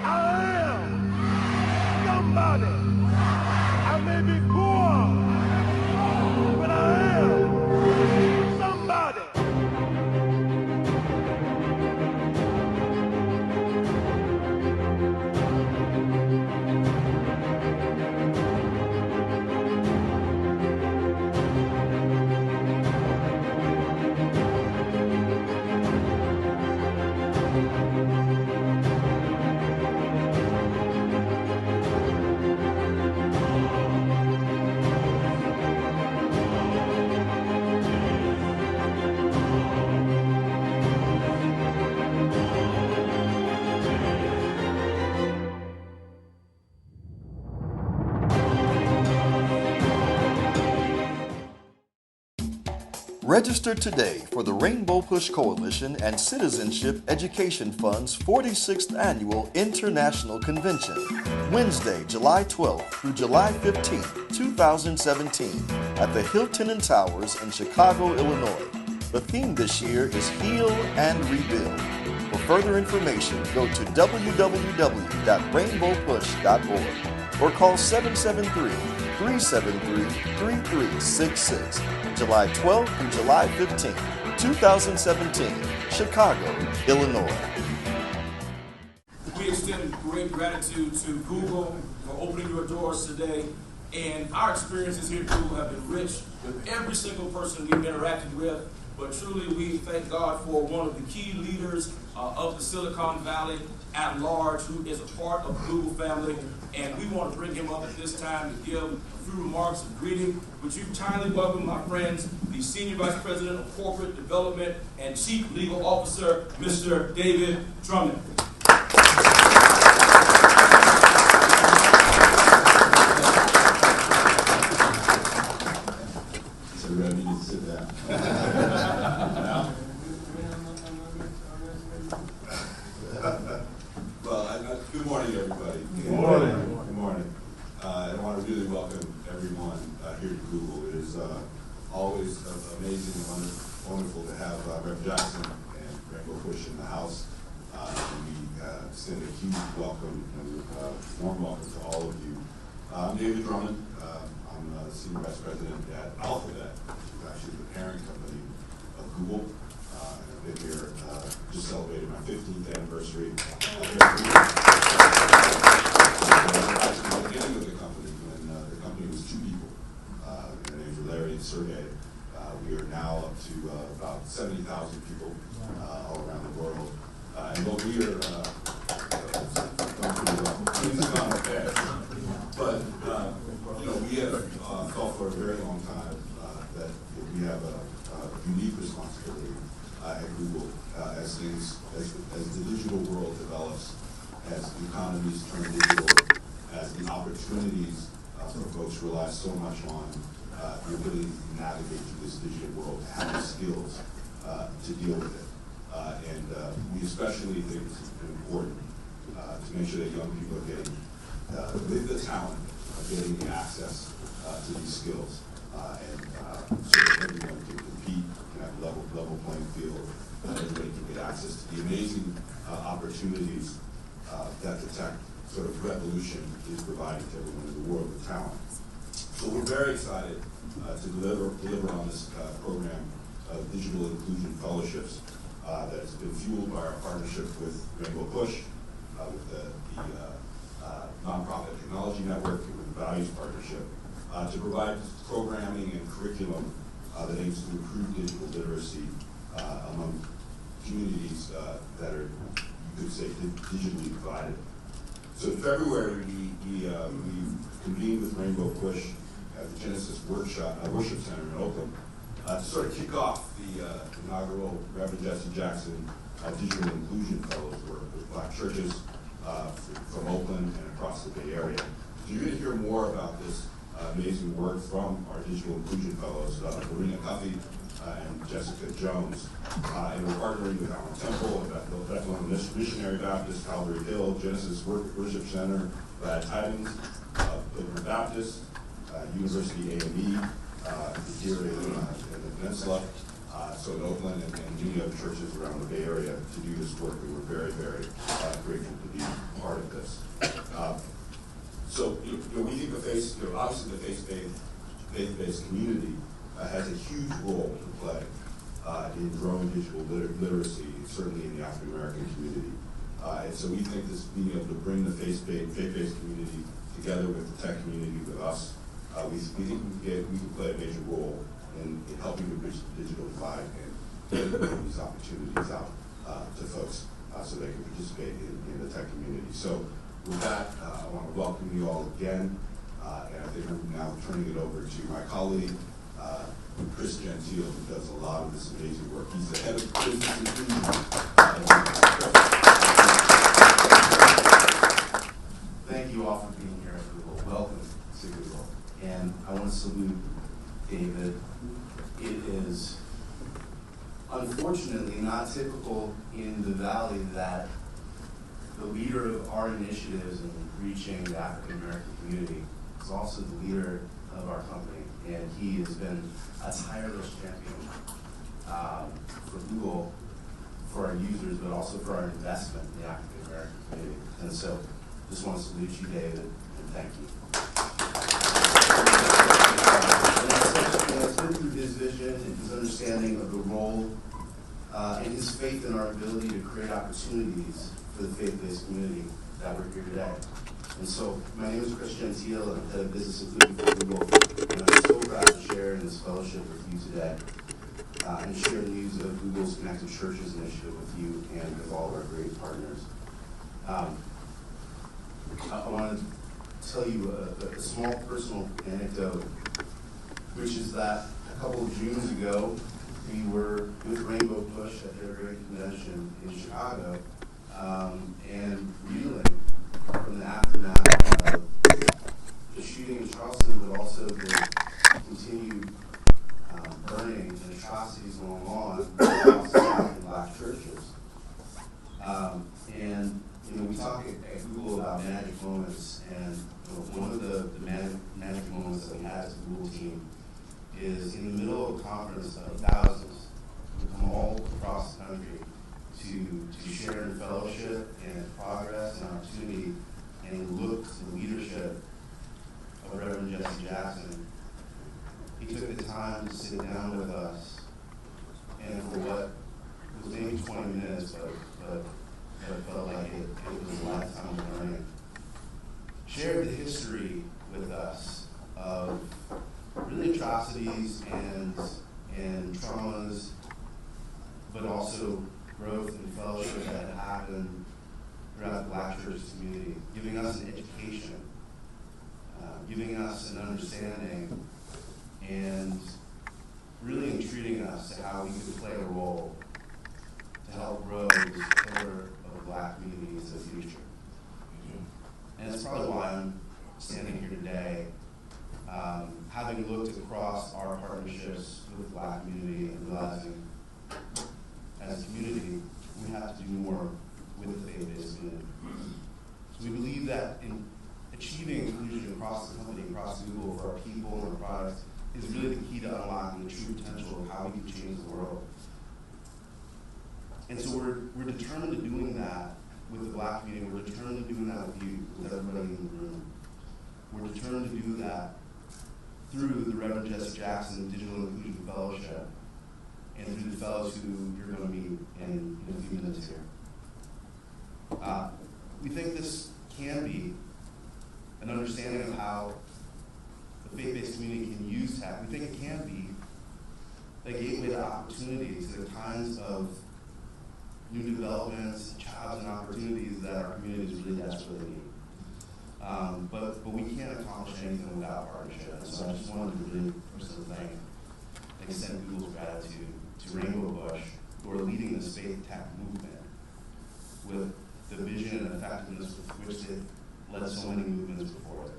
I am somebody. I may be poor, but I am somebody. Register today for the Rainbow Push Coalition and Citizenship Education Fund's 46th Annual International Convention, Wednesday, July 12th through July 15th, 2017, at the Hilton and Towers in Chicago, Illinois. The theme this year is Heal and Rebuild. For further information, go to www.rainbowpush.org or call 773-373-3366. July 12th through July 15th, 2017, Chicago, Illinois. We extend great gratitude to Google for opening your doors today. And our experiences here at Google have been rich with every single person we've interacted with. But truly, we thank God for one of the key leaders of the Silicon Valley at large, who is a part of the Google family. And we want to bring him up at this time to give a few remarks of greeting. Would you kindly welcome, my friends, the Senior Vice President of Corporate Development and Chief Legal Officer, Mr. David Drummond. So everybody needs to sit down. Well, good morning, everybody. Good morning. Good morning. I want to really welcome everyone here at Google. It is always amazing and wonderful to have Rev. Jackson and Rainbow Push in the house. We extend a huge welcome and warm welcome to all of you. I'm David Drummond. I'm the Senior Vice President at Alphabet, which is actually the parent company of Google. I've been here, just celebrated my 15th anniversary. Actually, at the beginning of the company, when the company was 2 people, their names were Larry and Sergey. We are now up to about 70,000 people all around the world. And what we are, but we have felt for a very long time that we have a unique responsibility at Google as the digital world develops, as the economies turn digital, as the opportunities for folks rely so much on the ability to navigate through this digital world, to have the skills to deal with it. And we especially think it's important to make sure that young people are getting, with the talent, are getting the access to these skills, and so that everyone can compete and have a level playing field, everybody can get access to the amazing opportunities that the tech sort of revolution is providing to everyone in the world with talent. So we're very excited to deliver on this program of Digital Inclusion Fellowships that has been fueled by our partnership with Rainbow Push, with the Nonprofit Technology Network, and with the Values Partnership, to provide programming and curriculum that aims to improve digital literacy among communities that are, you could say, digitally divided. So in February, we convened with Rainbow Push at the Genesis Worship Center in Oakland to sort of kick off the inaugural Rev. Jesse Jackson Digital Inclusion Fellows work with Black churches from Oakland and across the Bay Area. So you're going to hear more about this amazing work from our Digital Inclusion Fellows, Marina Cuffey and Jessica Jones. And we're partnering with Allen Temple, Bethlehem Missionary Baptist, Calvary Hill, Genesis Worship Center, Brad Tidings, Pilgrim Baptist, University A&E, here in the Peninsula, so in Oakland, and many other churches around the Bay Area to do this work. We were very, very grateful to be part of this. So we think obviously the faith-based community has a huge role to play in growing digital literacy, certainly in the African American community. And so we think this being able to bring the faith-based community together with the tech community, with us, we think we can play a major role in helping to bridge the digital divide and getting these opportunities out to folks so they can participate in the tech community. So with that, I want to welcome you all again, and I think I'm now turning it over to my colleague, Chris Gentile, who does a lot of this amazing work. He's the head of business inclusion. Thank you all for being here at Google. Welcome to Google. And I want to salute David. It is unfortunately not typical in the Valley that the leader of our initiatives in reaching the African American community is also the leader of our company. And he has been a tireless champion for Google, for our users, but also for our investment in the African American community. And so just want to salute you, David, and thank you. And it's been through his vision and his understanding of the role and his faith in our ability to create opportunities for the faith-based community that we're here today. And so my name is Chris Gentile, and I'm head of business inclusion for Google, and I'm so proud to share in this fellowship with you today and share the news of Google's Connected Churches initiative with you and with all of our great partners. I want to tell you a small personal anecdote, which is that a couple of Junes ago, we were with Rainbow Push at their great convention in Chicago, and reeling from the aftermath of the shooting in Charleston, but also the continued burning and atrocities going on across Black and Black churches. And we talk at Google about magic moments, and one of the magic moments that we had as a Google team is in the middle of a conference of thousands who come all across the country to share in fellowship and progress and opportunity, and look to the leadership of Reverend Jesse Jackson. He took the time to sit down with us, and for what was maybe 20 minutes, but felt like it was a lifetime of learning, shared the history with us of really atrocities and traumas, but also growth and fellowship that had happened throughout the Black church community, giving us an education, giving us an understanding, and really entreating us to how we could play a role to help grow this pillar of the Black community into the future. And it's probably why I'm standing here today, having looked across our partnerships with the Black community and realizing as a community, we have to do more with the faith-based community. So we believe that in achieving inclusion across the company, across Google, for our people and our products, is really the key to unlocking the true potential of how we can change the world. And so we're determined to doing that with the Black community. We're determined to doing that with you, with everybody in the room. We're determined to do that through the Reverend Jesse Jackson Digital Inclusion Fellowship and through the fellows who you're going to meet in a few minutes here. We think this can be an understanding of how the faith-based community can use tech. We think it can be a gateway to opportunity, to the kinds of new developments, jobs, and opportunities that our communities really desperately need. But we can't accomplish anything without partnership. And so I just wanted to really personally thank and extend Google's gratitude to Rainbow Push, who are leading this faith tech movement with the vision and effectiveness with which they've led so many movements before it.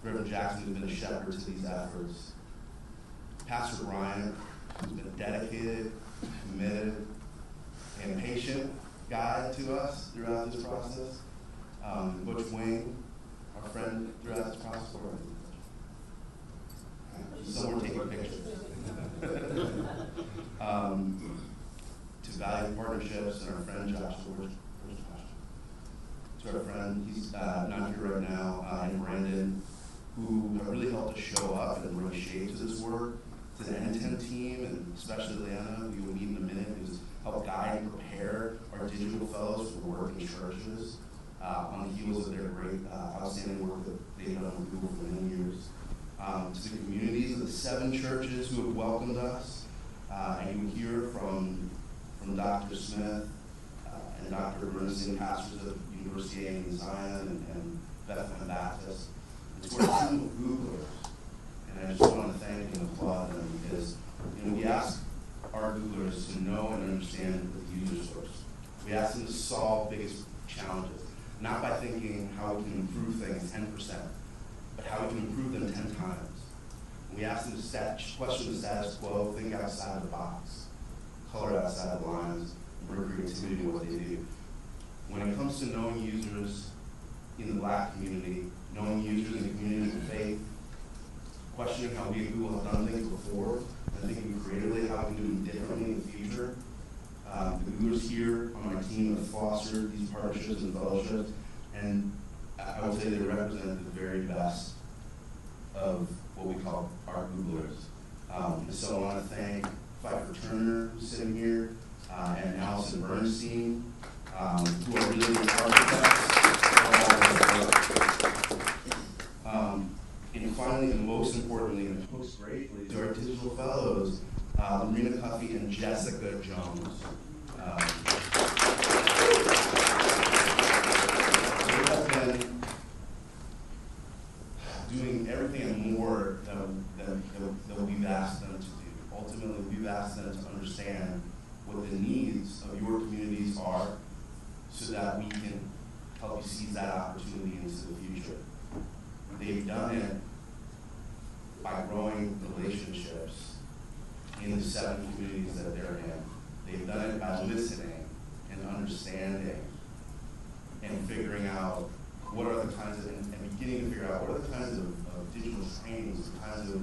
Reverend Jackson has been a shepherd to these efforts. Pastor Brian, who's been a dedicated, committed, and patient guide to us throughout this process. Butch Wayne, our friend throughout this process. Somewhere taking pictures. To Value Partnerships and our friend Josh. Where's Josh? to our friend, he's not here right now, and Brandon, who have really helped us show up and bring shape to this work. To the N10 team, and especially Leanna, who you'll meet in a minute, who's helped guide and prepare our digital fellows for work in churches on the heels of their great, outstanding work that they've done with Google for many years. To the communities of the 7 churches who have welcomed us, and you will hear from Dr. Smith and Dr. Bernstein, pastors of University A in Zion and Bethlehem Baptist. It's to our team of Googlers. And I just want to thank and applaud them because we ask our Googlers to know and understand the user source. We ask them to solve biggest challenges, not by thinking how we can improve things 10%, but how we can improve them 10 times. We ask them to question the status quo, think outside the box, color outside the lines, and bring creativity to what they do. When it comes to knowing users in the Black community, knowing users in the communities of faith, questioning how we at Google have done things before, and thinking creatively how we can do them differently in the future. The Googlers here on my team have fostered these partnerships and fellowships, and I would say they represent the very best of what we call our Googlers. So I want to thank Pfeiffer Turner, who's sitting here, and Allison Bernstein, who are really the architects of all of this work. And finally, and most importantly, and most gratefully, to our digital fellows, Marina Cuffey and Jessica Jones. They have been doing everything and more than we've asked them to do. Ultimately, we've asked them to understand what the needs of your communities are so that we can help you seize that opportunity into the future. They've done it by growing relationships in the 7 communities that they're in. They've done it by listening and understanding and figuring out what are the kinds of, and beginning to figure out what are the kinds of digital trainings, the kinds of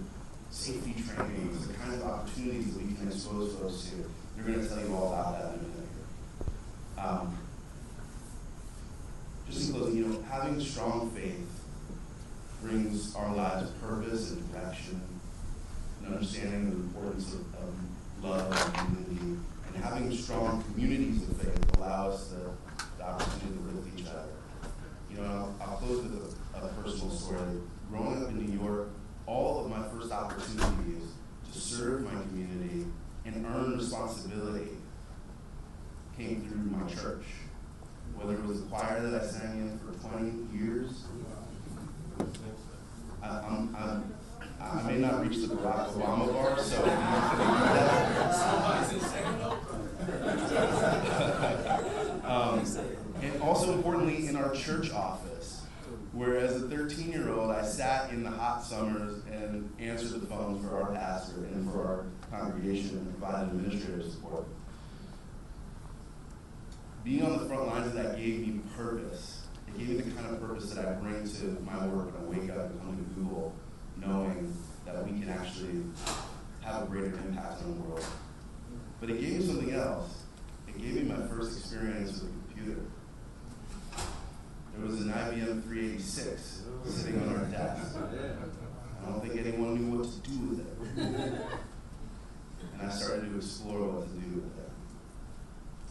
safety trainings, the kinds of opportunities that we can expose folks to. They're going to tell you all about that in a minute. Just in closing, having strong faith brings our lives purpose and direction, and understanding the importance of love and community, and having strong communities of faith allow us the opportunity to live with each other. I'll close with a personal story. Growing up in New York, all of my first opportunities to serve my community and earn responsibility came through my church. Whether it was the choir that I sang in for 20 years, I may not reach the Barack Obama bar, so and also importantly in our church office, where as a 13-year-old I sat in the hot summers and answered the phone for our pastor and for our congregation and provided administrative support. Being on the front lines of that gave me purpose. It gave me the kind of purpose that I bring to my work when I wake up and come to Google, knowing that we can actually have a greater impact on the world. But it gave me something else. It gave me my first experience with a computer. There was an IBM 386 sitting on our desk. I don't think anyone knew what to do with it. And I started to explore what to do with it.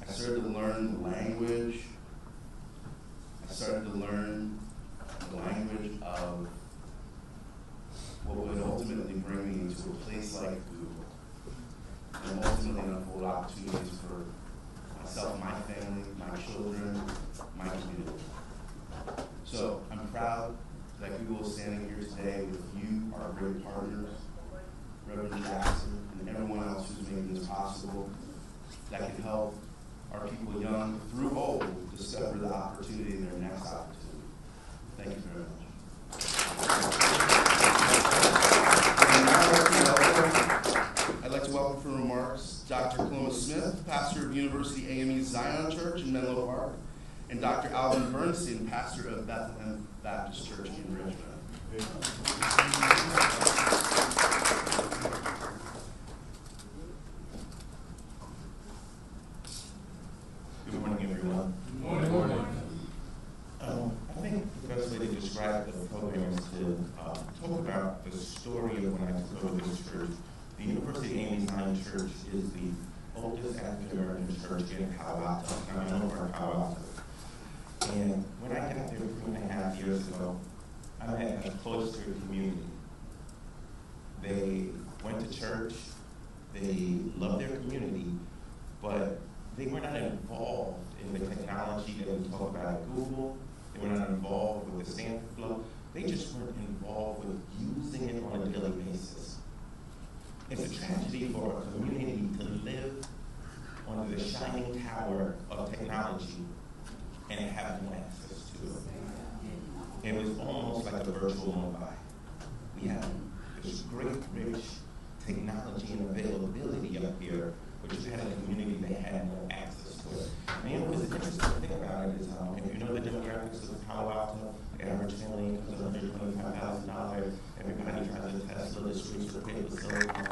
I started to learn the language. I started to learn the language of what would ultimately bring me into a place like Google. And ultimately unfold opportunities for myself, my family, my children, my community. So I'm proud that Google is standing here today with you, our great partners, Reverend Jackson, and everyone else who's making this possible, that can help our people young through old discover the opportunity in their next opportunity. Thank you very much. I'd like to welcome for remarks Dr. Paloma Smith, pastor of University AME Zion Church in Menlo Park, and Dr. Alvin Bernstein, pastor of Bethlehem Baptist Church in Richmond. Good morning, everyone. Good morning. African American church in Palo Alto, and I'm over in Palo Alto. And when I got there 3.5 years ago, I met a cloistered community. They went to church, they loved their community, but they were not involved in the technology that we talk about at Google. They were not involved with the Stanford Flow. They just weren't involved with using it on a daily basis. It's a tragedy for a community to live under the shining tower of technology and have no access to it. It was almost like a virtual Mumbai. We have this great, rich technology and availability up here, but you had a community that had no access to it. And what was interesting to think about it is, if you know the demographics of Palo Alto, the average family income is $125,000. Everybody drives a Tesla, the streets are paved with silicon.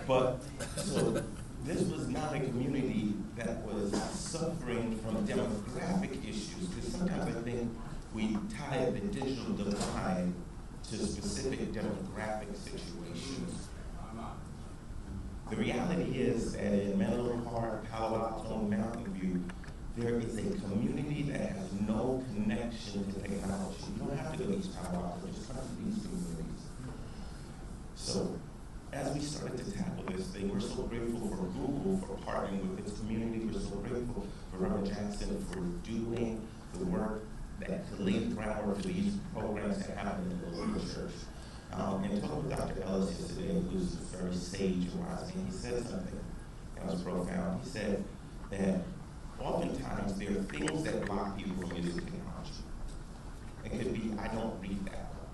But so this was not a community that was suffering from demographic issues, because sometimes I think we tie the digital divide to specific demographic situations. The reality is that in Menlo Park, Palo Alto, and Mountain View, there is a community that has no connection to technology. You don't have to go to East Palo Alto, just come to these communities. So, as we started to tackle this thing, we're so grateful for Google for partnering with its community. We're so grateful for Reverend Jackson for doing the work that could lay the groundwork for these programs that happen in the local church. And talking with Dr. Ellis yesterday, who's very sage and wise, and he said something that was profound. He said that oftentimes there are things that block people from using technology. It could be, I don't read that well.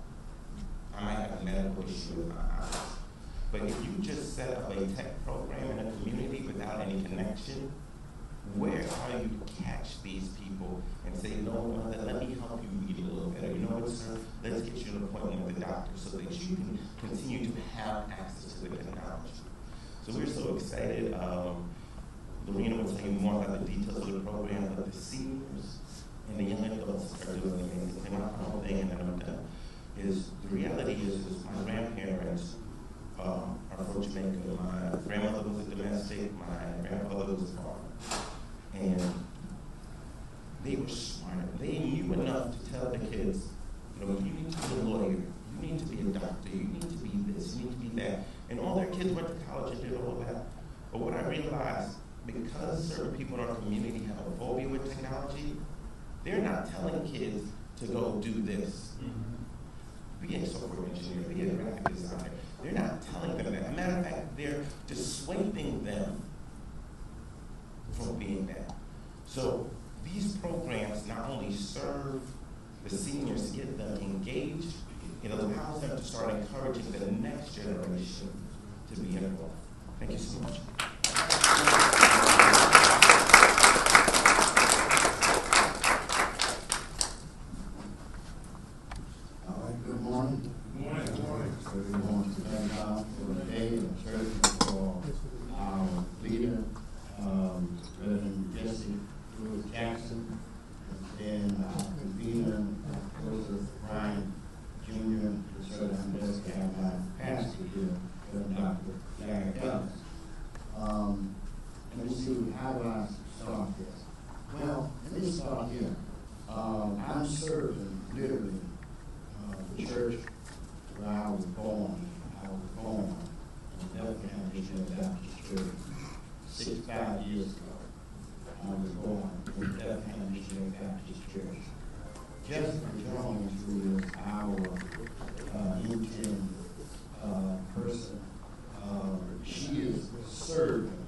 I might have a medical issue with my eyes. But if you just set up a tech program in a community without any connection, where are you to catch these people and say, no, let me help you read a little better. You know what, sir? Let's get you an appointment with the doctor so that you can continue to have access to the technology. So we're so excited. Lorena will tell you more about the details of the program, but the seniors and the young adults are doing amazing. And my whole thing, and then I'm done, is the reality is my grandparents are from Jamaica. My grandmother was a domestic, my grandfather was a farmer. And they were smart. They knew enough to tell the kids, you know, you need to be a lawyer, you need to be a doctor, you need to be this, you need to be that. And all their kids went to college and did all that. But what I realized, because certain people in our community have a phobia with technology, they're not telling kids to go do this. Be a software engineer, be a graphic designer. They're not telling them that. As a matter of fact, they're dissuading them from being that. So these programs not only serve the seniors to get them engaged, it allows them to start encouraging the next generation to be involved. Thank you so much. All right, good morning. Good morning. Good morning. So we want to thank God for the day and church for our leader, Reverend Jesse Lewis Jackson, and our convener, Joseph Bryant Jr., to serve on desk, and my pastor here, Reverend Dr. Larry Ellis. Let me see, how do I start this? Well, let me start here. I'm serving literally the church where I was born. I was born in Bethlehem Missionary Baptist Church 65 years ago. I was born in Bethlehem Missionary Baptist Church. Jessica Jones, who is our intern person, she is serving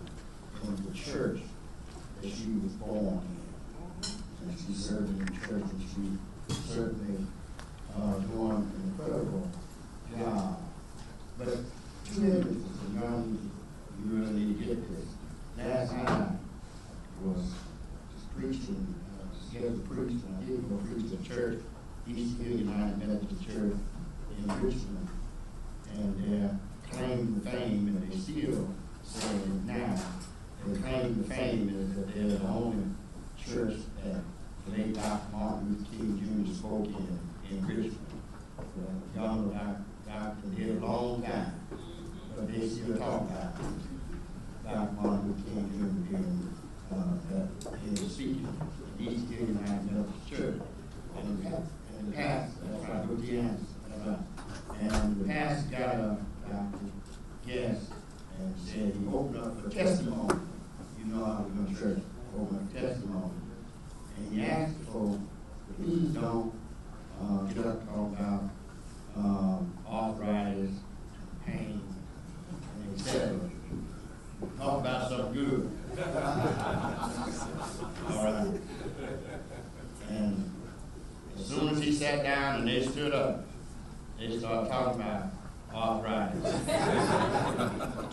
in the church that she was born in. And she's serving in the church, and she certainly doing an incredible job. But 2 images, and you really need to get this. Last night I was preaching, scheduled to preach, and I did go preach at church, East Hill United Methodist Church in Richmond. And claim to fame, and they still saying it now. Their claim to fame is that they're the only church that late Dr. Martin Luther King Jr. spoke in Richmond. Y'all know Dr. did a long long time, but they still talk about it. Dr. Martin Luther King Jr. that he was speaking in East Carolina Methodist Church. And the pastor, that's right, with the answer, that's right. And the pastor got a guest and said he opened up for testimony. You know how we go to church, open up testimony. And he asked for, please don't get up and talk about arthritis, pain, and etc. Talk about something good. All right. And as soon as he sat down and they stood up, they started talking about arthritis,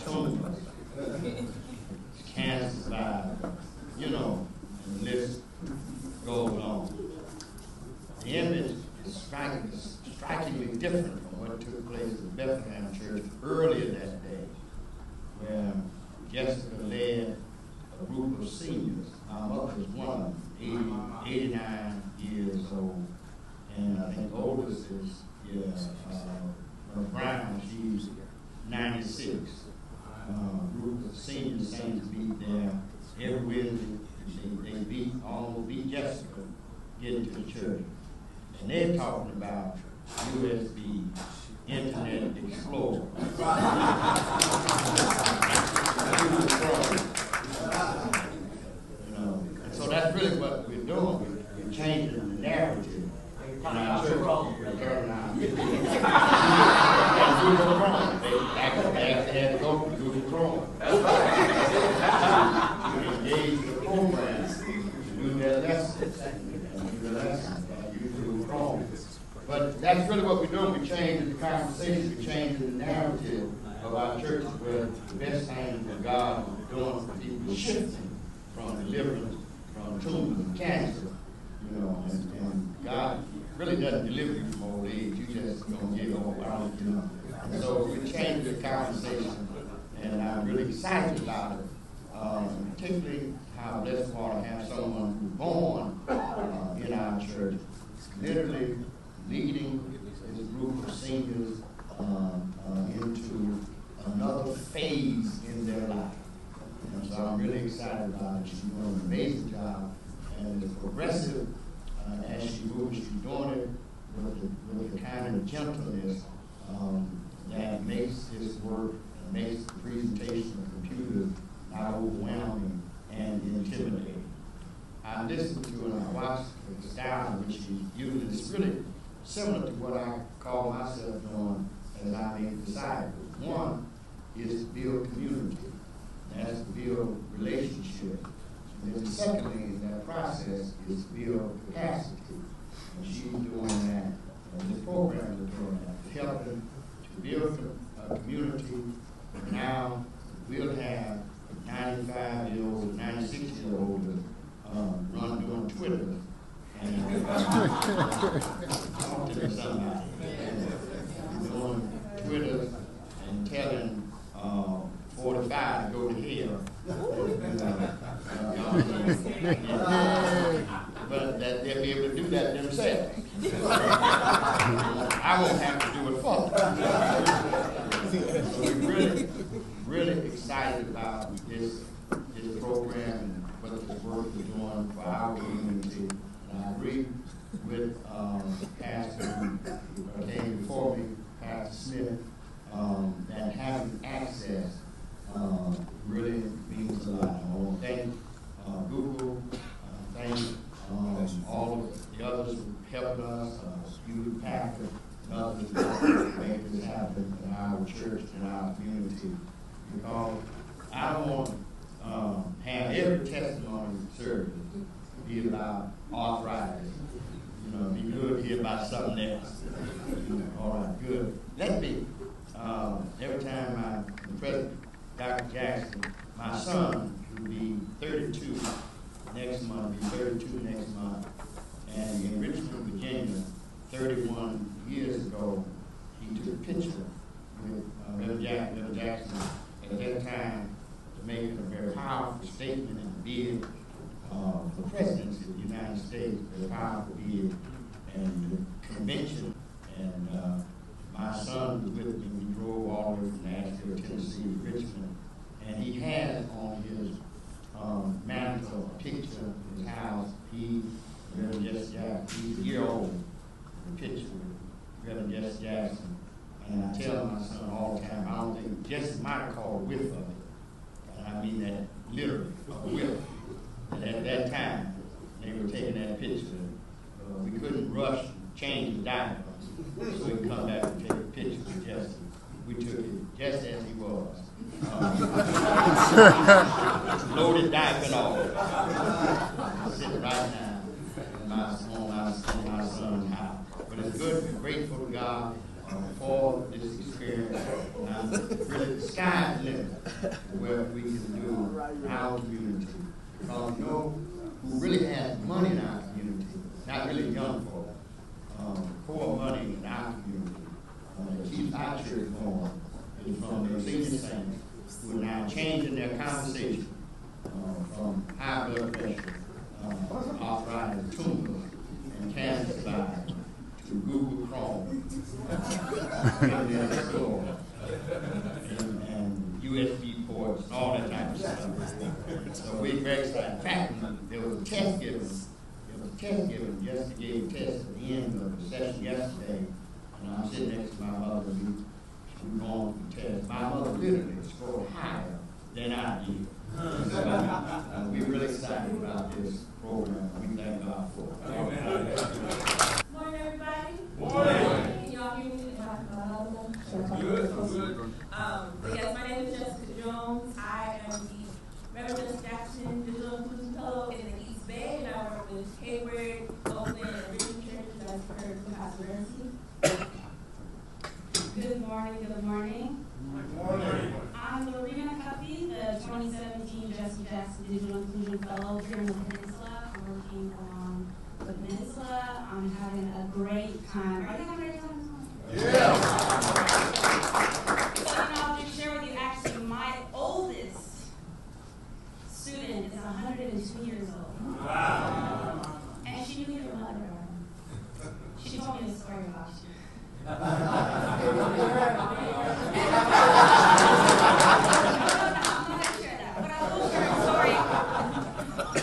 tumors, cancer, you know, and the list goes on. The image is strikingly different from what took place at Bethlehem Church earlier that day, where Jessica led a group of seniors. My mother was one of them, 89 years old. And I think the oldest is Brown, she's 96. Group of senior saints meet there every Wednesday. They almost beat Jessica getting to the church. And they're talking about USB, Internet Explorer. You know, and so that's really what we're doing. We're changing the narrative. They actually had to go to Google Chrome. We engage the program to do their lessons. Use Google Chrome. But that's really what we're doing. We're changing the conversation. We're changing the narrative of our churches, where the best thing that God is doing for people is shifting from deliverance, from tumors and cancer, you know, and God really doesn't deliver you from old age. You just don't get old, you know. And so we're changing the conversation, and I'm really excited about it, particularly how blessed we are to have someone who's born in our church, literally leading this group of seniors into another phase in their life. And so I'm really excited about it. She's doing an amazing job, and it's progressive as she moves. She's doing it with the kind of gentleness that makes this work, makes the presentation of computers not overwhelming and intimidating. I listened to and I watched the style in which she's using. It's really similar to what I call myself doing as I make disciples. One is to build community. That's to build relationships. And then secondly, in that process, is to build capacity. And she's doing that, and this program is doing that, helping to build a community. And now we'll have 95-year-olds, 96-year-olds doing Twitter. And talking to somebody. And doing Twitter and telling 45 to go to hell. But that they'll be able to do that themselves. I won't have to do it for them. So we're really excited about this program and what this work is doing for our community. And I agree with Pastor who came before me, Pastor Smith, that having access really means a lot. I want to thank Google, thank all of the others who helped us, Hewlett Packard, and others who make this happen in our church and our community. Because I don't want to have every testimony service be about arthritis. You know, be good to hear about something else. All right, good. Let me, every time the President, Dr. Jackson, my son, will be 32 next month, and in Richmond, Virginia, 31 years ago, he took a picture with Reverend Jackson at that time to make a very powerful statement and bid for presidency of the United States, a very powerful bid, and the convention, and my son was with me. We drove drove all the way from Nashville, Tennessee, Richmond, and he has on his mantle a picture of his house. He, Reverend Jesse Jackson, he's a year old, the picture with Reverend Jesse Jackson. And I tell my son all the time, I don't think Jesse might have called a whiff of it. And I mean that literally, a whiff. And at that time, they were taking that picture. We couldn't rush and change the diaper, so we come back and take a picture with Jesse. We took it just as he was. Loaded diaper and all. Sitting right now in my son's house. But it's good and grateful to God for this experience. Really, the sky's the limit where we can do our community. Because you know who really has money in our community, not really young folk, core money in our community, that keeps our church going, is from the senior saints who are now changing their conversation from high blood pressure, arthritis, tumors, and cancer survivors to Google Chrome, and Explorer, and USB ports, and all that type of stuff. So we're very excited. In fact, there was a test given. Just gave a test at the end of the session yesterday, and I'm sitting next to my mother. We were on the test. My mother literally scored higher than I did. So we're really excited about this program. We thank God for it. Morning, everybody. Morning. Can y'all hear me? Good. Yes, my name is Jessica Jones. I am the Reverend Jackson Digital Inclusion Fellow in the East Bay, and I work with Hayward, Oakland, and Richmond churches as per the Pastor Mercy. Good morning. Good morning. I'm Lorena Cuffey, the 2017 Jesse Jackson Digital Inclusion Fellow here in the Peninsula. I'm working along the Peninsula. I'm having a great time. Are you having a great time? Yeah. So, I'll just share with you, actually, my oldest student is 102 years old. Wow. And she knew your mother. She told me a story about you. No, I'm not going to share that, but I will share a story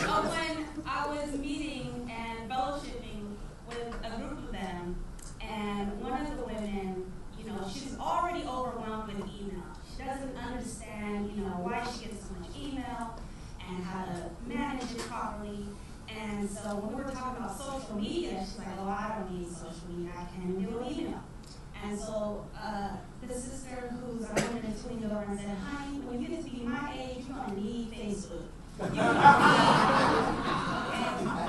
of when I was meeting and fellowshipping with a group of them, and one of the women, she's already overwhelmed with email. She doesn't understand, why she gets so much email and how to manage it properly. And so when we were talking about social media, she's like, oh, I don't need social media, I can't deal with email. And so the sister who's 120 years old and said, honey, when you get to be my age, you're going to need Facebook.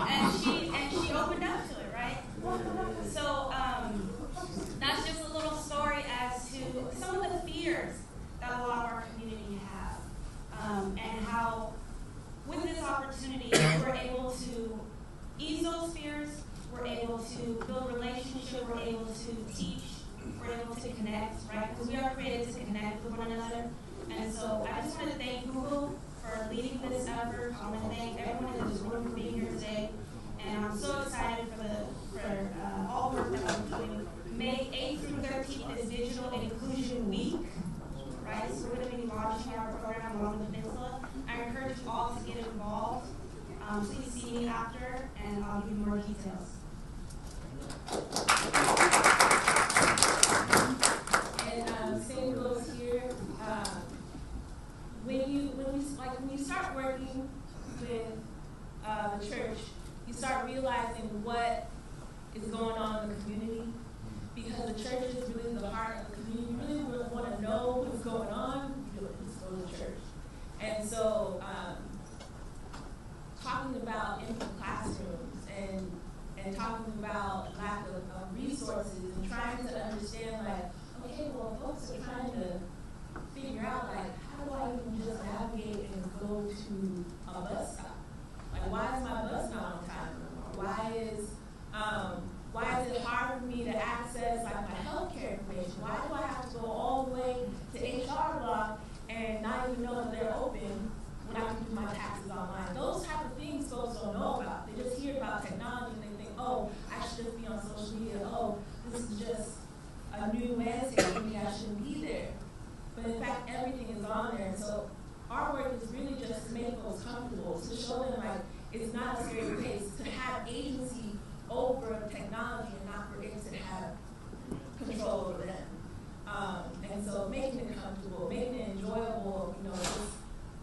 and she opened up to it, right? So that's just a little story as to some of the fears that a lot of our community have, and how with this opportunity we're able to ease those fears, we're able to build relationship, we're able to teach, we're able to connect, right? Because we are created to connect with one another. And so I just want to thank Google for leading this effort. I want to thank everyone in this room for being here today. And I'm so excited for all the work that we're doing. May 8th through 13th is Digital Inclusion Week, right? So we're going to be launching our program along the Peninsula. I encourage you all to get involved. Please see me after, and I'll give you more details. And same goes here. When you start working with the church, you start realizing what is going on in the community, because the church is really the heart of the community. You really want to know what's going on, you just go to church. And so talking about empty classrooms and talking about lack of resources and trying to understand, like, okay, well, folks are trying to figure out, like, how do I even just navigate and go to a bus stop? Like, why is my bus not on time anymore? Why is it hard for me to access, like, my healthcare information? Why do I have to go all the way to HR block and not even know that they're open when I can do my taxes online? Those type of things folks don't know about. They just hear about technology and they think, oh, I should just be on social media. Oh, this is just a new landscape, maybe I shouldn't be there. But in fact, everything is on there. So our work is really just to make folks comfortable, to show them like it's not a scary place, to have agency over technology and not for it to have control over them. And so making it comfortable, making it enjoyable, just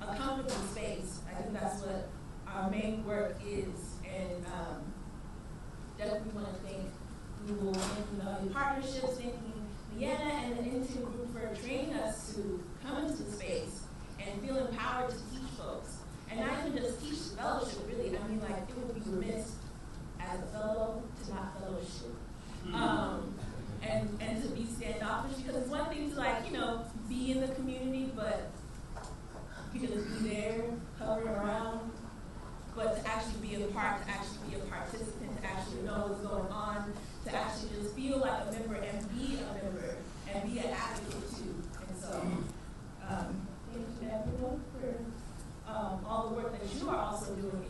a comfortable space. I think that's what our main work is. And definitely want to thank Google and partnerships, thanking Leanna and the Intune group for training us to come into the space and feel empowered to teach folks. And not even just teach the fellowship, really. I mean, like, it would be remiss as a fellow to not fellowship. And to be standoffish, because it's one thing to be in the community, but you can just be there, hovering around, but to actually be a part, to actually be a participant, to actually know what's going on, to actually just feel like a member and be a member and be an advocate too. And so, thank you everyone for all the work that you are also doing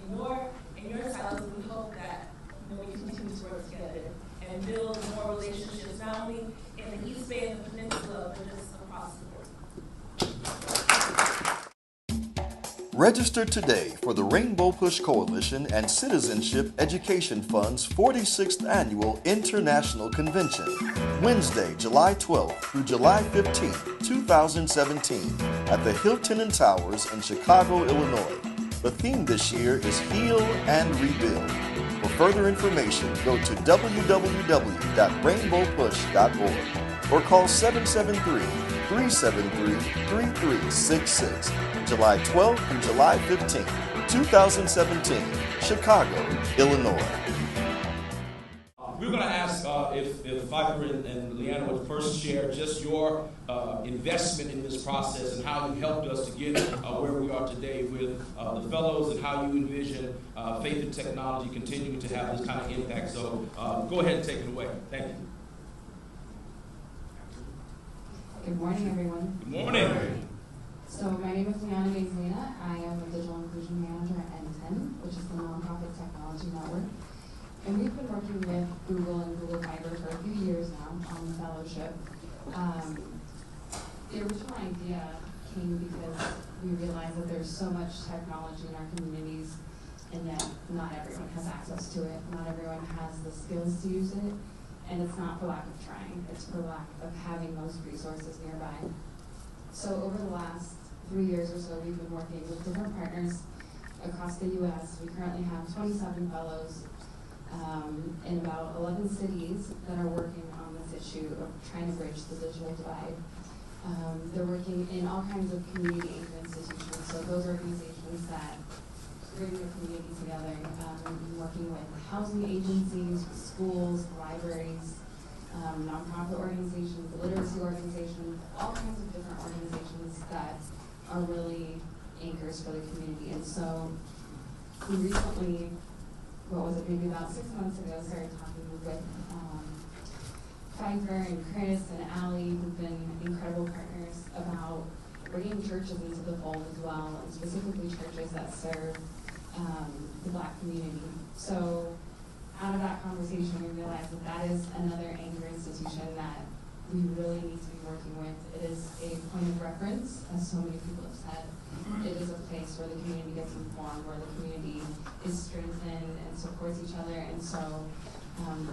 in your silos. We hope that we continue to work together and build more relationships, not only in the East Bay and the Peninsula, but just across the board. Register today for the Rainbow Push Coalition and Citizenship Education Fund's 46th Annual International Convention, Wednesday, July 12th through July 15th, 2017, at the Hilton and Towers in Chicago, Illinois. The theme this year is Heal and Rebuild. For further information, go to www.rainbowpush.org or call 773-373-3366. July 12th through July 15th, 2017, Chicago, Illinois. We're going to ask if Viper and Leanna would first share just your investment in this process and how you helped us to get where we are today with the fellows and how you envision faith and technology continuing to have this kind of impact. So go ahead and take it away. Thank you. Good morning, everyone. Good morning. So my name is Leanna Mazlina. I am a digital inclusion manager at N10, which is the nonprofit technology network. And we've been working with Google and Google Fiber for a few years now on the fellowship. The original idea came because we realized that there's so much technology in our communities and yet not everyone has access to it. Not everyone has the skills to use it. And it's not for lack of trying, it's for lack of having those resources nearby. So over the last 3 years or so, we've been working with different partners across the U.S. We currently have 27 fellows in about 11 cities that are working on this issue of trying to bridge the digital divide. They're working in all kinds of community institutions, so those organizations that bring the community together, working with housing agencies, schools, libraries, nonprofit organizations, literacy organizations, all kinds of different organizations that are really anchors for the community. And so we recently, maybe about 6 months ago, started talking with Pfeiffer and Chris and Allie, who've been incredible partners, about bringing churches into the fold as well, and specifically churches that serve the Black community. So out of that conversation, we realized that that is another anchor institution that we really need to be working with. It is a point of reference, as so many people have said. It is a place where the community gets informed, where the community is strengthened and supports each other. And so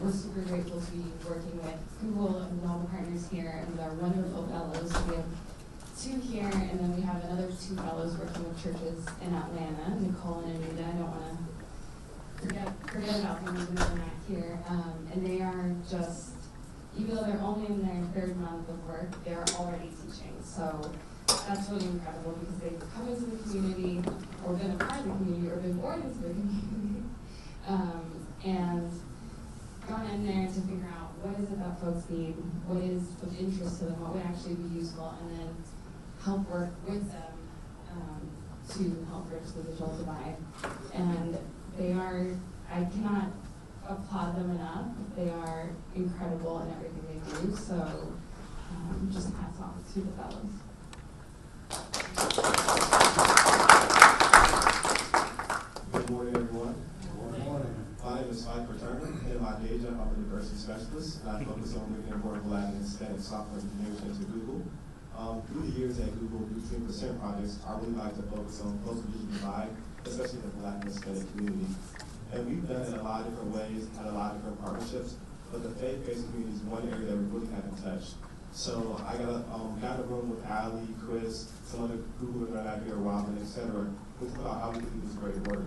we're super grateful to be working with Google and with all the partners here and with our wonderful fellows. We have 2 here, and then we have another 2 fellows working with churches in Atlanta, Nicole and Anita. I don't want to forget about them even though they're not here. And they are just, even though they're only in their 3rd month of work, they're already teaching. So that's really incredible because they've come into the community or been a part of the community or been born into the community and gone in there to figure out what is it that folks need, what is of interest to them, what would actually be useful, and then help work with them to help bridge the digital divide. And they are, I cannot applaud them enough. They are incredible in everything they do. So just hats off to the fellows. Good morning, everyone. Good morning. My name is Mike Turner, and my day job, I'm a diversity specialist, and I focus on bringing affordable Latinx Hispanic software engineers into Google. Through the years at Google, between percent projects, I really like to focus on closing the divide, especially in the Black and Hispanic community. And we've done it in a lot of different ways, had a lot of different partnerships, but the faith-based community is one area that we really haven't touched. So I got a room with Ali, Chris, some other Googlers that are out here, Robin, et cetera, to talk about how we can do this great work.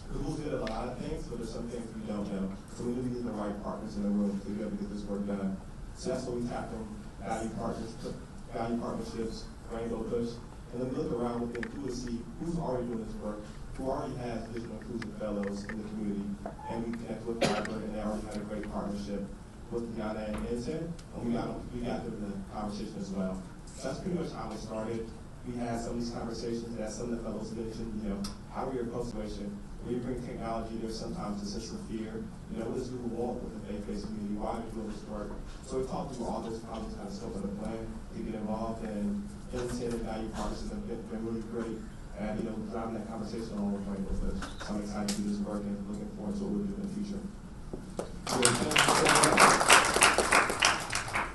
Google's did a lot of things, but there's some things we don't know. So we really need the right partners in the room to be able to get this work done. So that's what we tap them. Value partnerships, Rainbow Push, and then we look around within Google to see who's already doing this work, who already has digital inclusion fellows in the community, and we connect with Harvard, and they already had a great partnership with Ghana and Intel, and we got them in the conversation as well. So that's pretty much how it started. We had some of these conversations, as some of the fellows mentioned, how we approach situation. When you bring technology, there's sometimes a sense of fear. What does Google want with the faith-based community? Why are we doing this work? So we talked through all those problems, kind of scope of the plan to get involved, and Intel and value partners have been really great at, driving that conversation along with Rainbow Push. So I'm excited to do this work and looking forward to what we'll do in the future.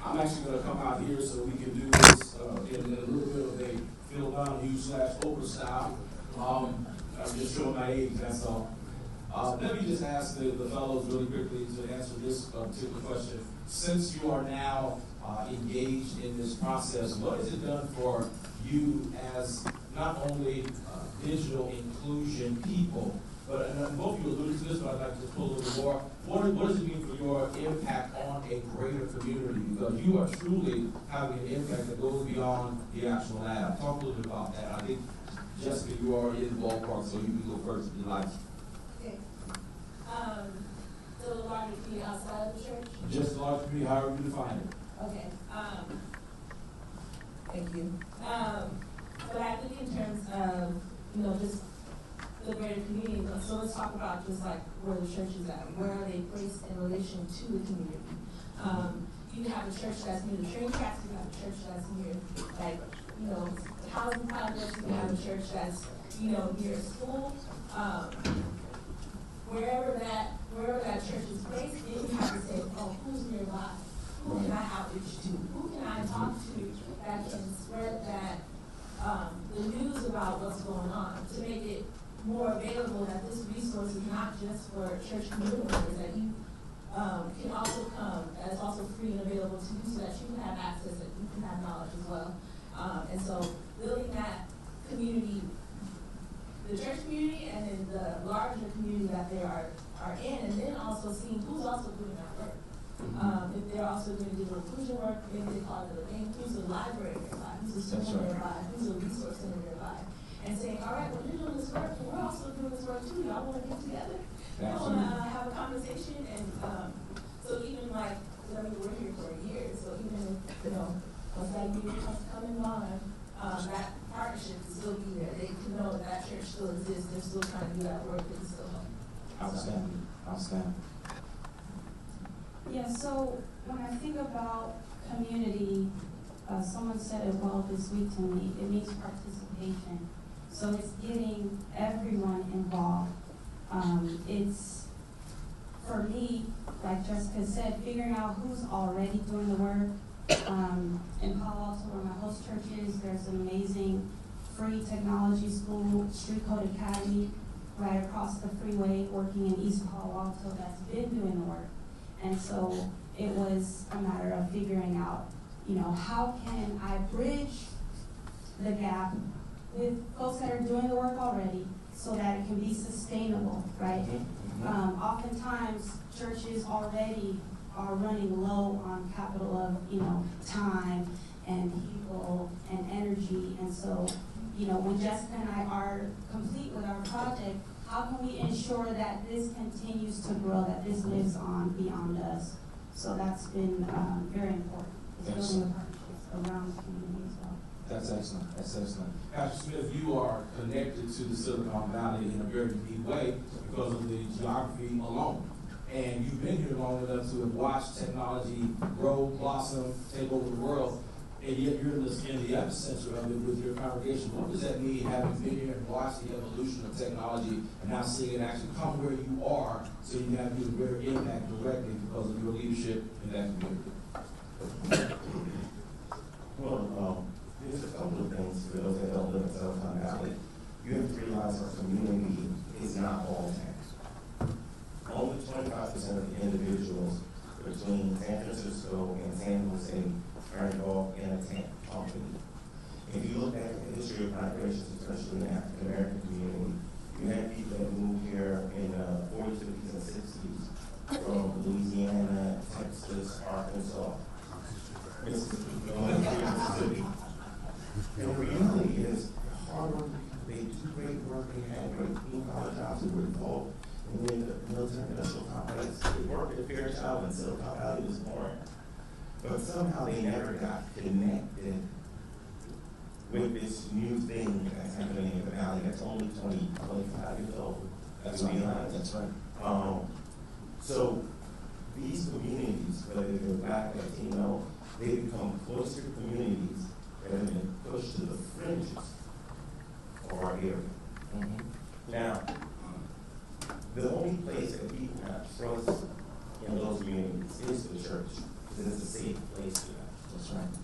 I'm actually going to come out here so we can do this in a little bit of a Phil Donahue/Oprah style. I'm just showing my age, that's all. Let me just ask the fellows really quickly to answer this particular question. Since you are now engaged in this process, what has it done for you as not only digital inclusion people, but and both of you alluded to this, but I'd like to pull a little more. What does it mean for your impact on a greater community? Because you are truly having an impact that goes beyond the actual lab. Talk a little bit about that. I think, Jessica, you are in the ballpark, so you can go first if you like. Okay. So the larger community outside of the church? Just the larger community, however you define it. Okay. Thank you. But I think in terms of, just the greater community, so let's talk about just like where the church is at. Where are they placed in relation to the community? You have a church that's near the train tracks, you have a church that's near, housing projects, you have a church that's, near a school. Wherever that church is placed, then you have to say, oh, who's nearby? Who can I outreach to? Who can I talk to that can spread the news about what's going on to make it more available, that this resource is not just for church community members, that you can also come, that it's also free and available to you so that you can have access, that you can have knowledge as well. And so building that community, the church community, and then the larger community that they are in, and then also seeing who's also doing that work. If they're also doing digital inclusion work, maybe they call it a name, who's a library nearby, who's a school nearby, who's a resource center nearby. And saying, all right, well, you're doing this work, and we're also doing this work too. Y'all want to get together? Y'all want to have a conversation? And so even like, we're here for a year, so even if, once that year come and gone, that partnership can still be there. They can know that church still exists. They're still trying to do that work. They can still help. Outstanding. Outstanding. Yeah, so when I think about community, someone said it well this week to me, it means participation. So it's getting everyone involved. It's, for me, like Jessica said, figuring out who's already doing the work. In Palo Alto, where my host church is, there's an amazing free technology school, Street Code Academy, right across the freeway, working in East Palo Alto, that's been doing the work. And so it was a matter of figuring out, how can I bridge the gap with folks that are doing the work already so that it can be sustainable, right? Oftentimes, churches already are running low on capital of, time and people and energy. And so, when Jessica and I are complete with our project, how can we ensure that this continues to grow, that this lives on beyond us? So that's been very important. It's building the partnerships around the community as well. That's excellent. That's excellent. Pastor Smith, you are connected to the Silicon Valley in a very unique way because of the geography alone. And you've been here long enough to have watched technology grow, blossom, take over the world, and yet you're in the epicenter of it with your congregation. What does that mean, having been here and watched the evolution of technology and now seeing it actually come where you are so you have even greater impact directly because of your leadership in that community? Well, there's a couple of things for those that don't live in Silicon Valley. You have to realize our community is not all tech. Only 25% of the individuals between San Francisco and San Jose are involved in a tech company. If you look at the history of migrations, especially in the African American community, you had people that moved here in the 40s, 50s, and 60s from Louisiana, Texas, Arkansas, Mississippi. And the reality is, hard work, they do great work, they had great blue-collar jobs, they were involved in the military industrial complex, they worked at Fairchild and Silicon Valley was born. But somehow they never got connected with this new thing that's happening in the valley that's only 20, 25 years old. That's right. That's right. So these communities, whether they're Black, Latino, they become cloistered communities that have been pushed to the fringes of our area. Now, the only place that people have trust in those communities is the church, because it's a safe place for them. That's right.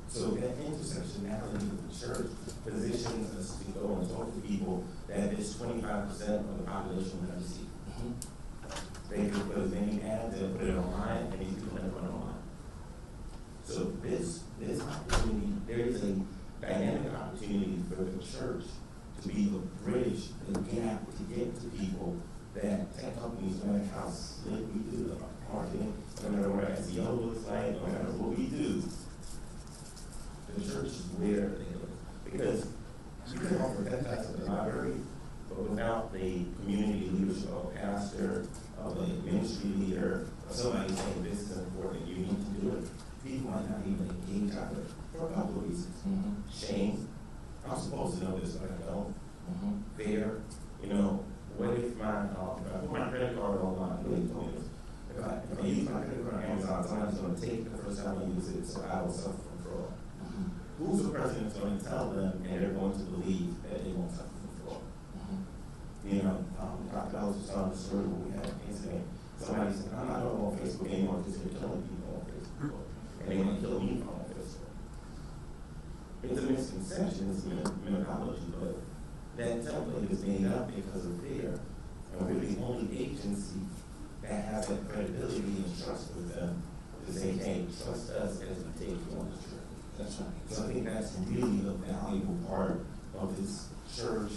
So that intersectionality of the church positions us to go and talk to people that is 25% of the population will never see. They can put as many ads and put it online, and these people never run online. So this opportunity, there is a dynamic opportunity for the church to be the bridge, the gap to get to people that tech companies, no matter how slick we do the marketing, no matter what SEO looks like, no matter what we do, the church is where they live. Because you can offer that type of the library, but without the community leadership of a pastor, of a ministry leader, or somebody saying this is important, you need to do it, people might not even engage out there for a couple of reasons. Shame. I'm supposed to know this, but I don't. Fear. You know, what if I put my credit card online, really told me this. If I use my credit card on Amazon, somebody's going to take the first time I use it, so I will suffer from fraud. Who's the person that's going to tell them and they're going to believe that they won't suffer from fraud? You know, Dr. Ellis was telling the story where we had an incident. Somebody said, I'm not on Facebook anymore because they're killing people on Facebook. And they want to kill me on Facebook. It's a misconception, it's methodology, but that template is made up because of fear. And we're the only agency that has that credibility and trust with them to say, hey, trust us as we take you on the trip. That's right. So I think that's really the valuable part of this church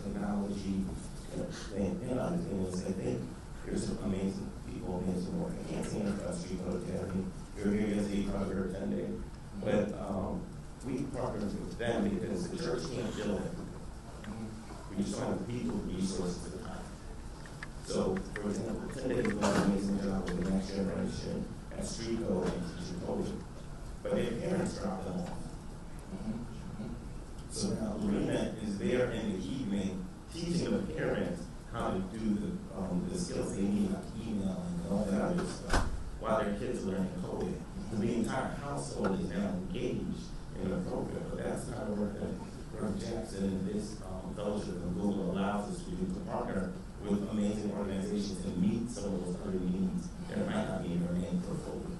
technology. And other thing is, I think there's some amazing people, amazing work. I can't say enough about Street Code Academy. You're here as a brother attending. But we partner with them because the church can't build it. We just don't have the people, resources at the time. So, for example, today we're doing an amazing job with the next generation at Street Code and teaching coding. But their parents drop them off. So now Lorena is there in the evening teaching the parents how to do the skills they need, like emailing and all that other stuff, while their kids are learning coding. The entire household is now engaged in the program. But that's the kind of work that Reverend Jackson and this fellowship and Google allows us to do, to partner with amazing organizations and meet some of those other needs that might not be in their main portfolio.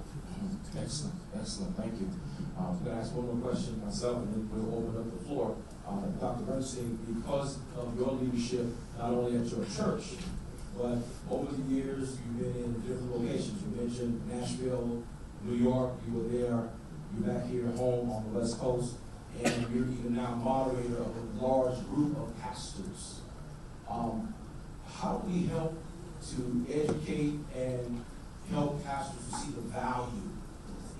Excellent, excellent, thank you. I'm going to ask one more question myself, and then we'll open up the floor. Dr. Bernstein, because of your leadership, not only at your church, but over the years, you've been in different locations. You mentioned Nashville, New York, you were there, you're back here at home on the West Coast, and you're even now moderator of a large group of pastors. How do we help to educate and help pastors to see the value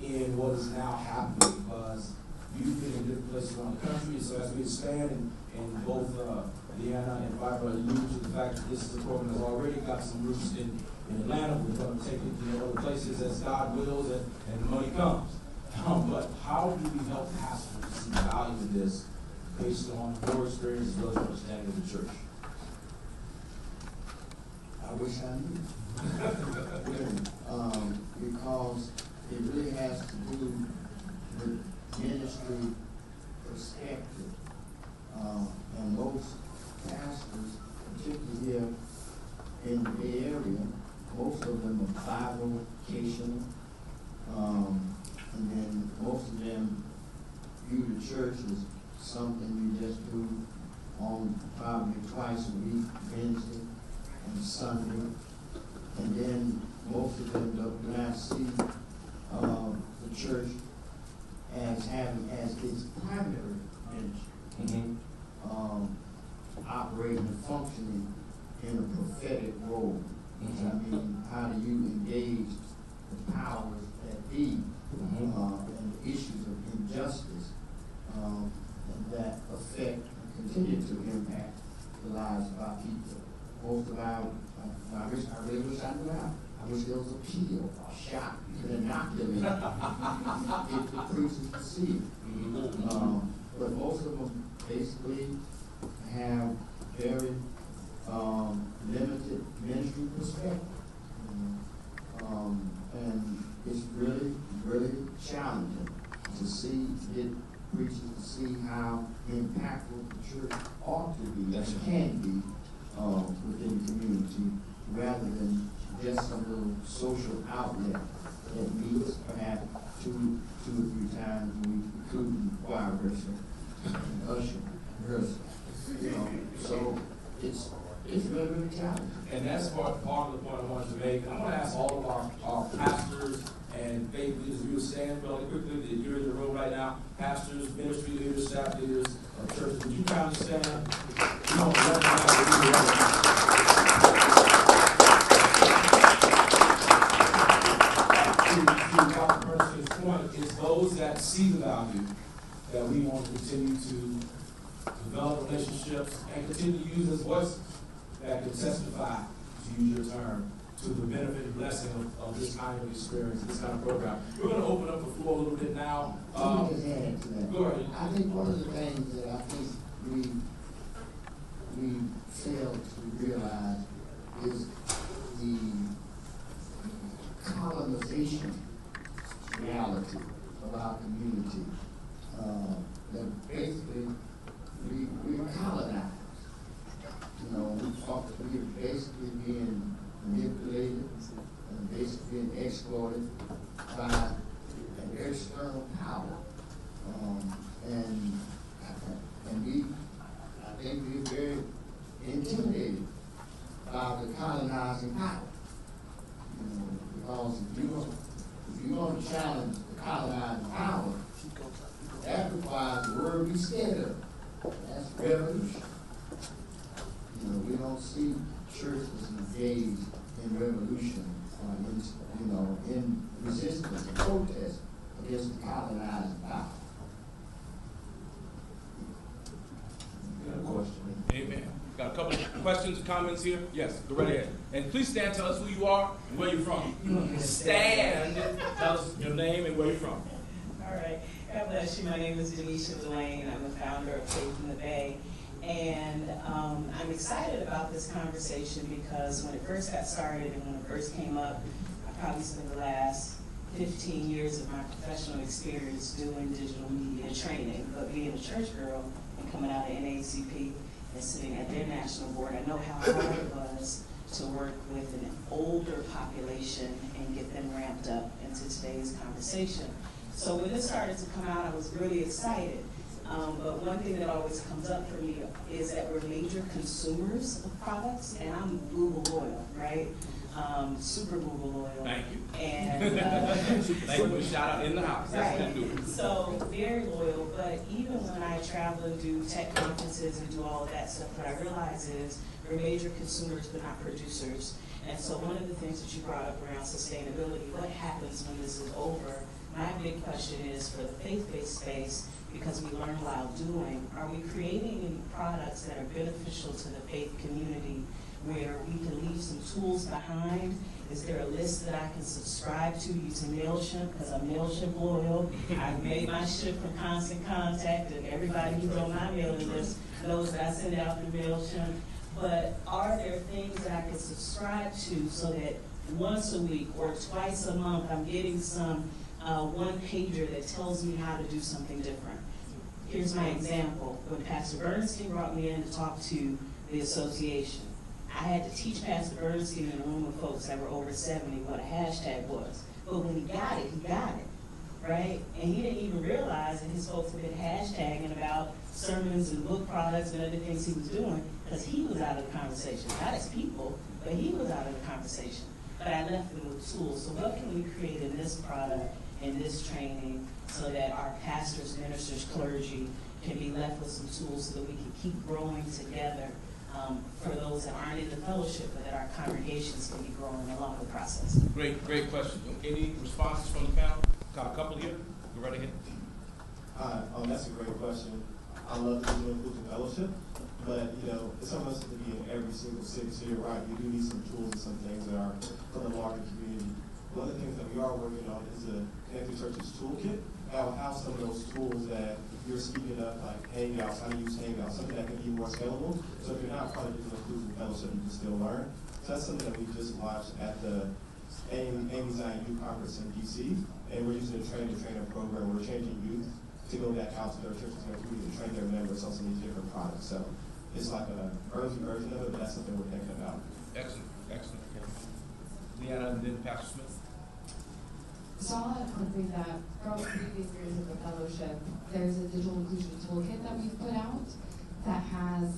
in what is now happening? Because you've been in different places around the country, so as we expand and both Leanna and Barbara allude to the fact that this is a program that's already got some roots in Atlanta. We're going to take it to other places as God wills and money comes. But how do we help pastors to see value in this based on your experience as well as your understanding of the church? I wish I knew. Because it really has to do with ministry perspective. And most pastors, particularly here in the Bay Area, most of them are bivocational. view the church as something you just do on probably twice a week, Wednesday and Sunday. And then most of them do not see the church as having as its primary ministry, operating and functioning in a prophetic role. I mean, how do you engage the powers that be and the issues of injustice that affect and continue to impact the lives of our people? Most of our, I really wish I knew how. I wish there was a peel, a shot, you could inoculate if the preachers could see it. But most of them basically have very limited ministry perspective. And it's really, really challenging to see it, preachers to see how impactful the church ought to be, and can be within the community, rather than just some little social outlet that meets perhaps two or three times a week, including choir rehearsal and usher rehearsal. So it's really, really challenging. And that's part of the point I wanted to make. I want to ask all of our pastors and faith leaders, if you would stand really quickly, that you're in the room right now, pastors, ministry leaders, staff leaders of churches, would you kind of stand? You don't recognize the leader. To Dr. Bernstein's point, it's those that see the value that we want to continue to develop relationships and continue to use as voices that can testify, to use your term, to the benefit and blessing of this kind of experience, this kind of program. We're going to open up the floor a little bit now. Let me just add to that. Go ahead. I think one of the things that I think we fail to realize is the colonization reality of our community. That basically we're colonized. We're basically being manipulated and basically being exploited by an external power. And I think we're very intimidated by the colonizing power. Because if you're going to challenge the colonizing power, that requires the word be scared of. That's revolution. We don't see churches engaged in revolution or in resistance and protest against the colonizing power. Amen. Got a couple of questions, comments here? Yes, go right ahead. And please stand, tell us who you are and where you're from. Stand, tell us your name and where you're from. All right. God bless you. My name is Denisha Delane. I'm the founder of Faith in the Bay. And I'm excited about this conversation because when it first got started and when it first came up, I probably spent the last 15 years of my professional experience doing digital media training. But being a church girl and coming out of NAACP and sitting at their national board, I know how hard it was to work with an older population and get them ramped up into today's conversation. So when this started to come out, I was really excited. But one thing that always comes up for me is that we're major consumers of products, and I'm Google loyal, right? Super Google loyal. Thank you. And thank you. Shout out in the house. That's right. So very loyal. But even when I travel and do tech conferences and do all of that stuff, what I realize is we're major consumers, but not producers. And so one of the things that you brought up around sustainability, what happens when this is over? My big question is for the faith-based space, because we learn while doing, are we creating any products that are beneficial to the faith community where we can leave some tools behind? Is there a list that I can subscribe to using MailChimp? Because I'm MailChimp loyal. I've made my shift from Constant Contact, and everybody who's on my mailing list knows that I send out through MailChimp. But are there things that I can subscribe to so that once a week or twice a month I'm getting some one-pager that tells me how to do something different? Here's my example. When Pastor Bernstein brought me in to talk to the association, I had to teach Pastor Bernstein in a room of folks that were over 70 what a hashtag was. But when he got it, right? And he didn't even realize that his folks had been hashtagging about sermons and book products and other things he was doing, because he was out of the conversation, not as people, but he was out of the conversation. But I left them with tools. So what can we create in this product, in this training, so that our pastors, ministers, clergy can be left with some tools so that we can keep growing together for those that aren't in the fellowship, but that our congregations can be growing along the process. Great question. Any responses from the panel? Got a couple here. Go right ahead. That's a great question. I love the inclusion fellowship, but it's almost to be in every single city. So you're right, we do need some tools and some things that are for the larger community. One of the things that we are working on is the Connected Churches Toolkit. That will have some of those tools that you're speaking of, like Hangouts, how to use Hangouts, something that can be more scalable. So if you're not part of the inclusion fellowship, you can still learn. So that's something that we just launched at the Amy's Youth Conference in DC, and we're using a train-the-trainer program. We're changing youth to go back out to their churches and community and train their members on some of these different products. So it's like an early version of it, but that's something we're thinking about. Excellent. Leanna, and then Pastor Smith. So I'll add quickly that from previous years of the fellowship, there's a digital inclusion toolkit that we've put out that has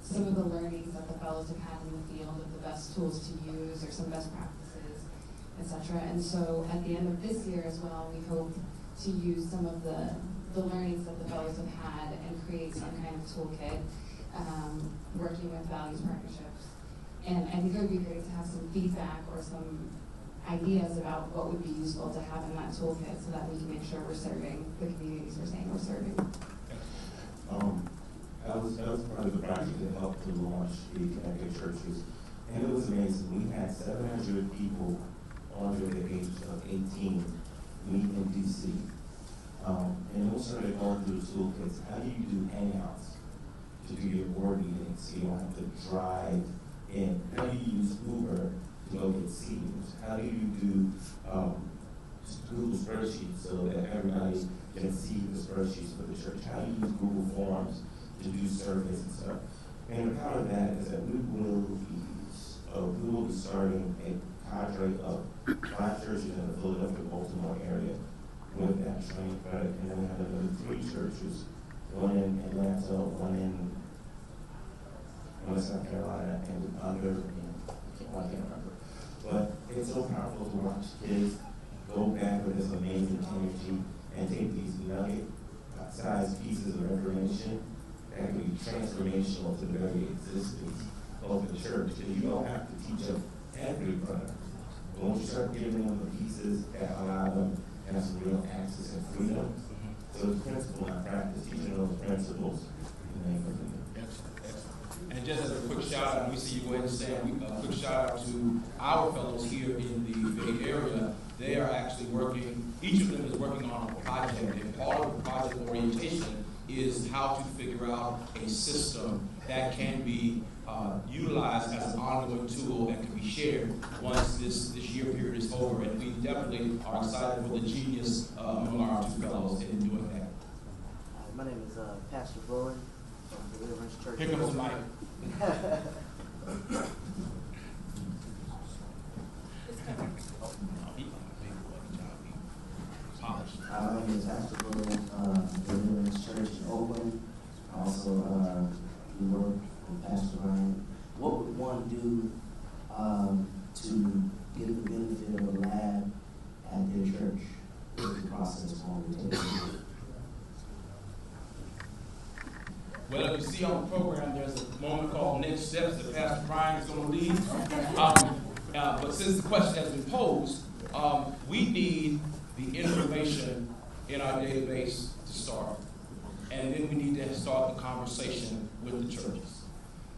some of the learnings that the fellowship has in the field of the best tools to use or some best practices, etc. And so at the end of this year as well, we hope to use some of the learnings that the fellowship had and create some kind of toolkit working with values partnerships. And I think it would be great to have some feedback or some ideas about what would be useful to have in that toolkit so that we can make sure we're serving the communities we're saying we're serving. That was part of the project that helped to launch the Connected Churches. And it was amazing. We had 700 people under the age of 18 meet in DC. And we started going through the toolkits. How do you do hangouts to do your board meetings so you don't have to drive in? How do you use Uber to go get seats? How do you do Google spreadsheets so that everybody can see the spreadsheets for the church? How do you use Google Forms to do surveys and stuff? And part of that is that we will be starting a cadre of 5 churches in the Philadelphia, Baltimore area with that training credit, and then we have another 3 churches, one in Atlanta, one in South Carolina, and the other in, I can't remember. But it's so powerful to watch kids go back with this amazing energy and take these nugget-sized pieces of information that can be transformational to the very existence of the church. And you don't have to teach them every product. But once you start giving them the pieces that allow them to have some real access and freedom, so it's principle and practice, teaching those principles in the name of freedom. And just as a quick shout out, we see you go ahead and stand, a quick shout out to our fellows here in the Bay Area. They are actually working, each of them is working on a project, and part of the project orientation is how to figure out a system that can be utilized as an ongoing tool that can be shared once this year period is over. And we definitely are excited for the genius among our 2 fellows in doing that. My name is Pastor Bowen from Deliverance Church. Here comes the mic. My name is Pastor Bowen, Deliverance Church in Oakland. I also we work with Pastor Ryan. What would one do to get the benefit of a lab at their church? What's the process one would take? Well, if you see on the program, there's a moment called Next Steps that Pastor Brian is going to lead. But since the question has been posed, we need the information in our database to start. And then we need to start the conversation with the churches.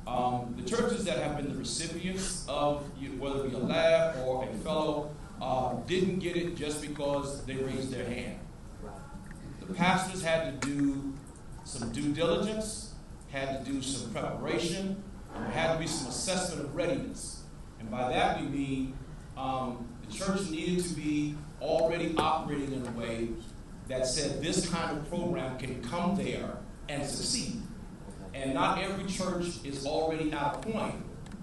The churches that have been the recipients of, whether it be a lab or a fellow, didn't get it just because they raised their hand. The pastors had to do some due diligence, had to do some preparation, there had to be some assessment of readiness. And by that we mean the church needed to be already operating in a way that said this kind of program can come there and succeed. And not every church is already at a point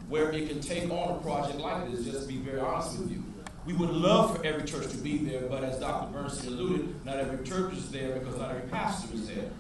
where it can take on a project like this, just to be very honest with you. We would love for every church to be there, but as Dr. Bernstein alluded, not every church is there because not every pastor is there.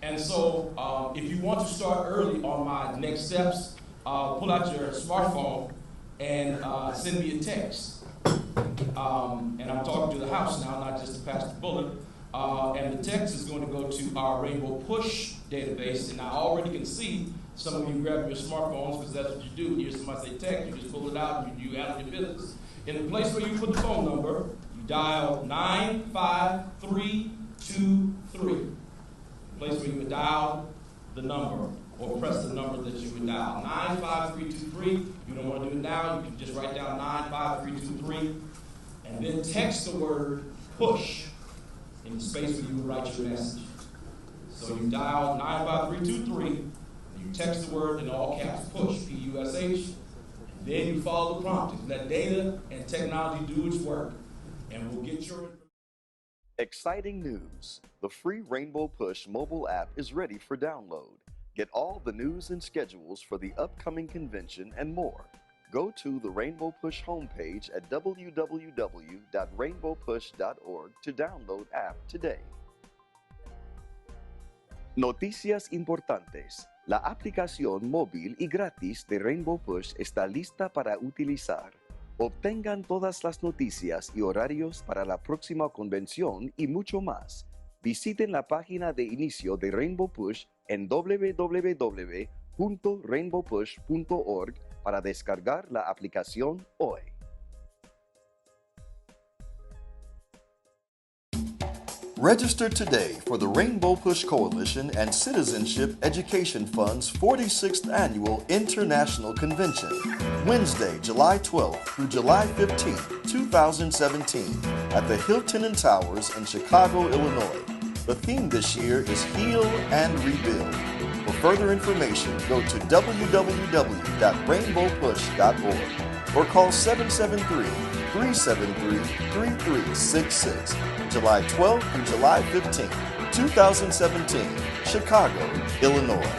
And so if you want to start early on my next steps, pull out your smartphone and send me a text. And I'm talking to the house now, not just to Pastor Bullock. And the text is going to go to our Rainbow Push database. And I already can see some of you grab your smartphones, because that's what you do. You hear somebody say text, you just pull it out and you out of your business. In the place where you put the phone number, you dial 95323. The place where you would dial the number, or press the number that you would dial. 95323. You don't want to do it now, you can just write down 95323. And then text the word push in the space where you would write your message. So you dial 95323, and you text the word in all caps, push, P-U-S-H. Then you follow the prompting. Let data and technology do its work, and we'll get your... Exciting news! The free Rainbow Push mobile app is ready for download. Get all the news and schedules for the upcoming convention and more. Go to the Rainbow Push homepage at www.rainbowpush.org to download app today. Noticias importantes. La aplicación móvil y gratis de Rainbow Push está lista para utilizar. Obtengan todas las noticias y horarios para la próxima convención y mucho más. Visiten la página de inicio de Rainbow Push en www.rainbowpush.org para descargar la aplicación hoy. Register today for the Rainbow Push Coalition and Citizenship Education Fund's 46th Annual International Convention, Wednesday, July 12th through July 15th, 2017, at the Hilton and Towers in Chicago, Illinois. The theme this year is Heal and Rebuild. For further information, go to www.rainbowpush.org or call 773-373-3366. July 12th through July 15th, 2017, Chicago, Illinois.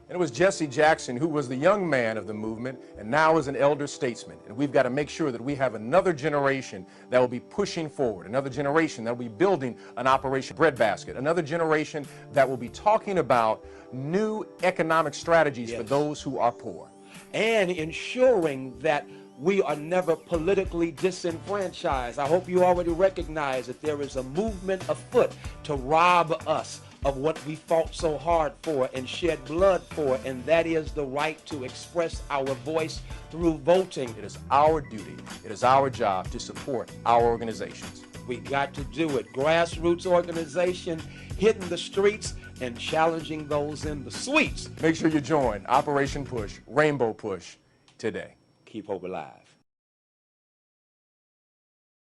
And it was Jesse Jackson who was the young man of the movement and now is an elder statesman. And we've got to make sure that we have another generation that will be pushing forward, another generation that will be building an Operation Breadbasket, another generation that will be talking about new economic strategies for those who are poor. And ensuring that we are never politically disenfranchised. I hope you already recognize that there is a movement afoot to rob us of what we fought so hard for and shed blood for, and that is the right to express our voice through voting. It is our duty, it is our job to support our organizations. We got to do it. Grassroots organization, hitting the streets and challenging those in the suites. Make sure you join Operation Push, Rainbow Push, today. Keep hope alive.